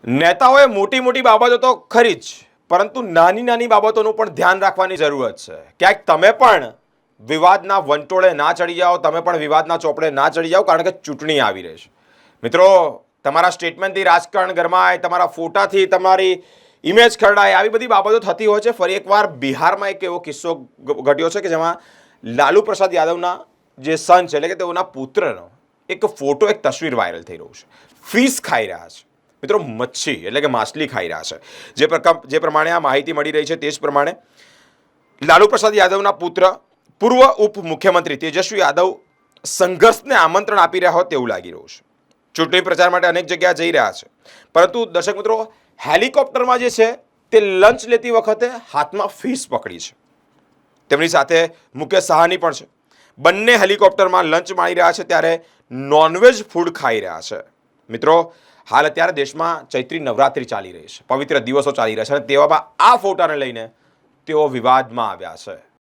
નેતાઓએ મોટી મોટી બાબતો તો ખરી જ, પરંતુ નાની નાની બાબતોનું પણ ધ્યાન રાખવાની જરૂરત છે. ક્યાંક તમે પણ વિવાદના વંટોળે ના ચડી જાઓ, તમે પણ વિવાદના ચોપડે ના ચડી જાઓ, કારણ કે ચૂંટણી આવી રહી છે. મિત્રો, તમારા સ્ટેટમેન્ટથી રાજકારણ ગરમાય, તમારા ફોટાથી તમારી ઇમેજ ખરડાય, આવી બધી બાબતો થતી હોય છે. ફરી એકવાર બિહારમાં એક એવો કિસ્સો ઘટ્યો છે કે જેમાં લાલુ પ્રસાદ યાદવના જે સન છે, એટલે કે તેઓના પુત્રનો એક ફોટો, એક તસવીર વાયરલ થઈ રહ્યું છે. ફીસ ખાઈ રહ્યા છે મિત્રો, મચ્છી એટલે કે માછલી ખાઈ રહ્યા છે. જે પ્રમાણે આ માહિતી મળી રહી છે તે જ પ્રમાણે લાલુ પ્રસાદ યાદવના પુત્ર પૂર્વ ઉપમુખ્યમંત્રી તેજસ્વી યાદવ સંઘર્ષને આમંત્રણ આપી રહ્યા હોય તેવું લાગી રહ્યું છે. ચૂંટણી પ્રચાર માટે અનેક જગ્યા જઈ રહ્યા છે, પરંતુ દર્શક મિત્રો, હેલિકોપ્ટરમાં જે છે તે લંચ લેતી વખતે હાથમાં ફીસ પકડી છે. તેમની સાથે મુકેશ સહાની પણ છે. બંને હેલિકોપ્ટરમાં લંચ માણી રહ્યા છે ત્યારે નોનવેજ ફૂડ ખાઈ રહ્યા છે. મિત્રો, હાલ અત્યારે દેશમાં ચૈત્રી નવરાત્રિ ચાલી રહી છે, પવિત્ર દિવસો ચાલી રહ્યા છે, અને તેવામાં આ ફોટાને લઈને તેઓ વિવાદમાં આવ્યા છે.